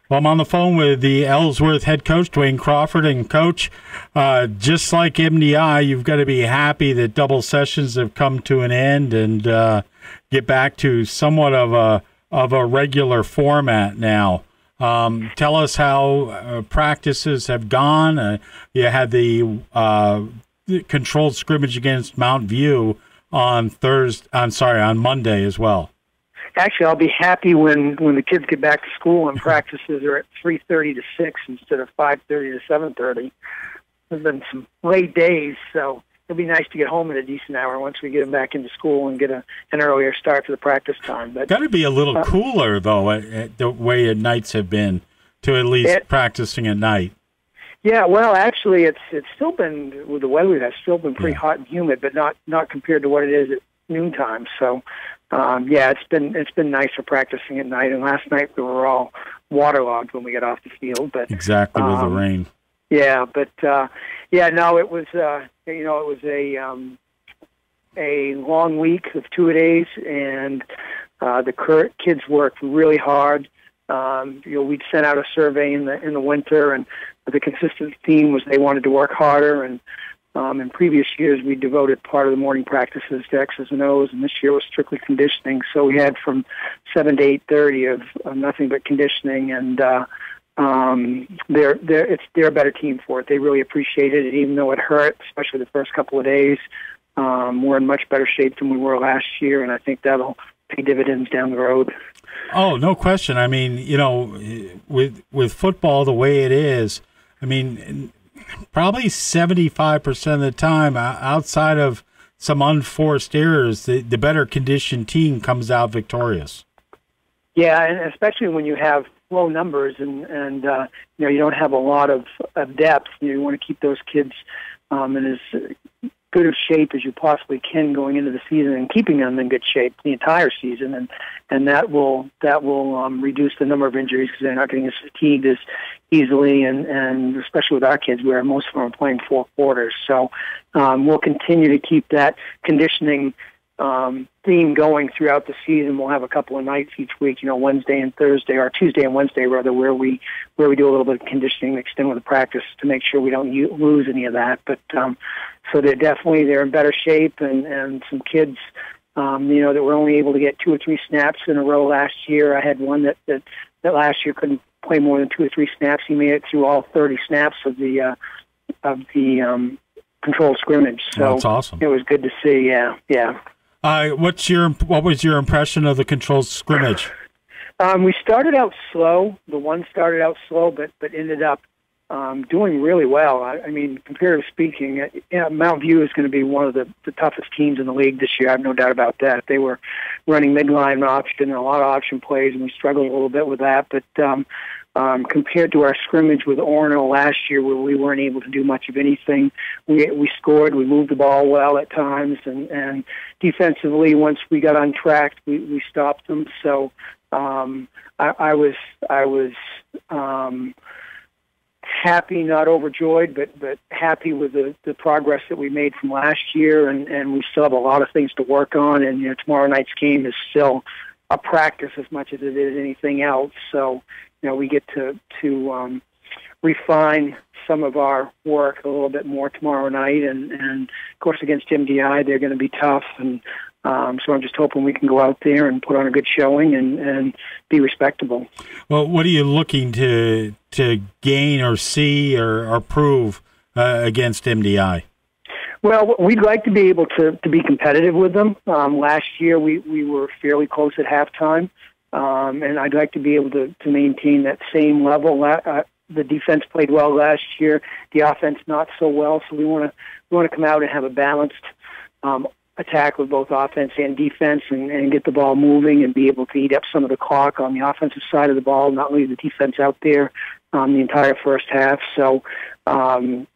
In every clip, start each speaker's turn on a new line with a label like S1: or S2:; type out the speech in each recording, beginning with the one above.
S1: Well, I'm on the phone with the Ellsworth head coach, Duane Crawford. And, Coach, just like MDI, you've got to be happy that double sessions have come to an end and get back to somewhat of a regular format now. Tell us how practices have gone. You had the controlled scrimmage against Mount View on Monday as well.
S2: Actually, I'll be happy when the kids get back to school and practices are at 3:30 to 6 instead of 5:30 to 7:30. There's been some late days, so it'll be nice to get home at a decent hour once we get them back into school and get an earlier start to the practice time. But
S1: got to be a little cooler, though, the way nights have been, to at least practicing at night. Yeah,
S2: well, actually, it's still been, with the weather, it's still been pretty hot and humid, but not compared to what it is at noontime. So, it's been nice for practicing at night. And last night we were all waterlogged when we got off the field. But
S1: exactly with the rain.
S2: Yeah, but it was a long week of 2 days, and the kids worked really hard. We'd sent out a survey in the winter, and the consistent theme was they wanted to work harder. And in previous years, we devoted part of the morning practices to X's and O's, and this year was strictly conditioning. So we had from 7 to 8:30 of nothing but conditioning, and they're a better team for it. They really appreciated it, even though it hurt, especially the first couple of days. We're in much better shape than we were last year, and I think that'll pay dividends down the road.
S1: Oh, no question. I mean, with football the way it is, I mean, probably 75% of the time, outside of some unforced errors, the better conditioned team comes out victorious.
S2: Yeah, and especially when you have low numbers and you don't have a lot of depth. You want to keep those kids in as good of shape as you possibly can going into the season, and keeping them in good shape the entire season, and that will reduce the number of injuries because they're not getting as fatigued as easily, and especially with our kids, where most of them are playing 4 quarters. So we'll continue to keep that conditioning theme going throughout the season. We'll have a couple of nights each week, Wednesday and Thursday, or Tuesday and Wednesday rather, where we do a little bit of conditioning mixed in with the practice to make sure we don't lose any of that. But so they're in better shape, and some kids, that were only able to get 2 or 3 snaps in a row last year. I had one that last year couldn't play more than 2 or 3 snaps. He made it through all 30 snaps of the controlled scrimmage. So
S1: that's awesome.
S2: It was good to see. Yeah.
S1: What was your impression of the controlled scrimmage?
S2: We started out slow. The one started out slow, but ended up doing really well. I mean, comparatively speaking, Mount View is going to be one of the toughest teams in the league this year. I have no doubt about that. They were running midline option and a lot of option plays, and we struggled a little bit with that. But compared to our scrimmage with Orono last year, where we weren't able to do much of anything, we scored. We moved the ball well at times, and defensively, once we got on track, we stopped them. So I was happy, not overjoyed, but happy with the progress that we made from last year, and we still have a lot of things to work on. And tomorrow night's game is still a practice as much as it is anything else. So we get to refine some of our work a little bit more tomorrow night, and of course against MDI they're going to be tough, and so I'm just hoping we can go out there and put on a good showing and be respectable. Well,
S1: what are you looking to gain or see or prove against MDI?
S2: Well, we'd like to be able to be competitive with them. Last year we were fairly close at halftime, and I'd like to be able to maintain that same level. The defense played well last year, the offense not so well, so we want to come out and have a balanced attack with both offense and defense, and get the ball moving and be able to eat up some of the clock on the offensive side of the ball, not leave the defense out there the entire first half. So some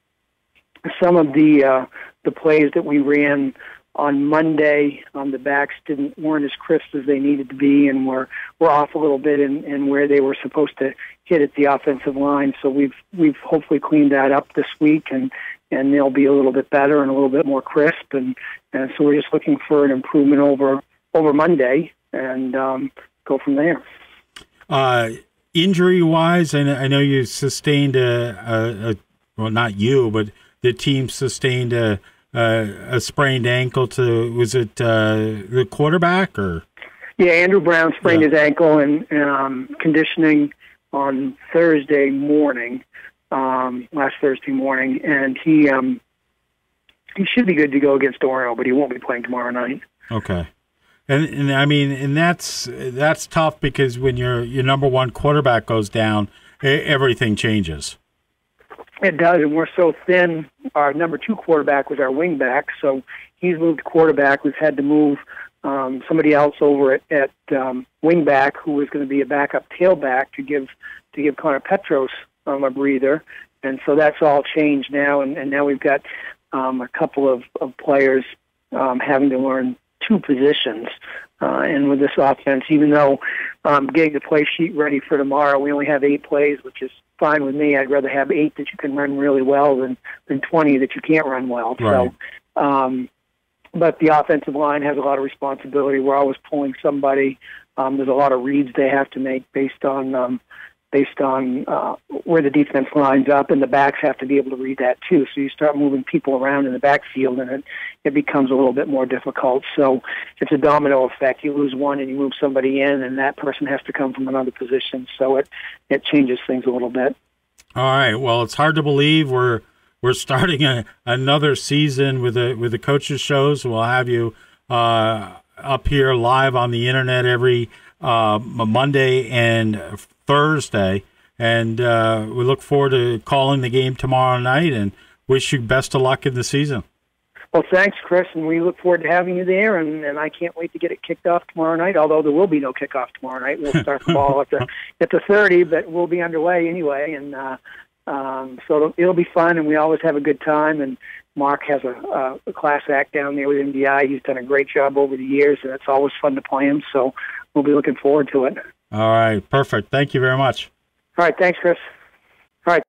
S2: of the plays that we ran on Monday on the backs weren't as crisp as they needed to be, and were off a little bit in where they were supposed to hit at the offensive line. So we've hopefully cleaned that up this week, and they'll be a little bit better and a little bit more crisp, and so we're just looking for an improvement over Monday, and go from there.
S1: Injury-wise, I know you sustained well, not you, but the team sustained a sprained ankle to, was it the quarterback or?
S2: Yeah, Andrew Brown sprained his ankle in conditioning on Thursday morning, last Thursday morning, and he should be good to go against Orono, but he won't be playing tomorrow night.
S1: Okay. And I mean, and that's tough because when your number one quarterback goes down, everything changes.
S2: It does, and we're so thin. Our number two quarterback was our wing back, so he's moved quarterback. We've had to move somebody else over at wing back who was going to be a backup tailback to give Connor Petros a breather, and so that's all changed now. And now we've got a couple of players having to learn two positions. And with this offense, even though getting the play sheet ready for tomorrow, we only have 8 plays, which is fine with me. I'd rather have 8 that you can run really well than 20 that you can't run well.
S1: Right.
S2: So, but the offensive line has a lot of responsibility. We're always pulling somebody. There's a lot of reads they have to make based on where the defense lines up, and the backs have to be able to read that too. So you start moving people around in the backfield, and it becomes a little bit more difficult. So it's a domino effect. You lose one, and you move somebody in, and that person has to come from another position. So it changes things a little bit.
S1: All right. Well, it's hard to believe we're starting another season with the coaches shows. We'll have you up here live on the internet every Monday and Thursday, and we look forward to calling the game tomorrow night and wish you best of luck in the season.
S2: Well, thanks, Chris, and we look forward to having you there, and I can't wait to get it kicked off tomorrow night, although there will be no kickoff tomorrow night. We'll start the ball at the 30, but we'll be underway anyway, and so it'll be fun, and we always have a good time, and Mark has a class act down there with MDI. He's done a great job over the years, and it's always fun to play him, so we'll be looking forward to it.
S1: All right, perfect. Thank you very much.
S2: All right, thanks, Chris. All right.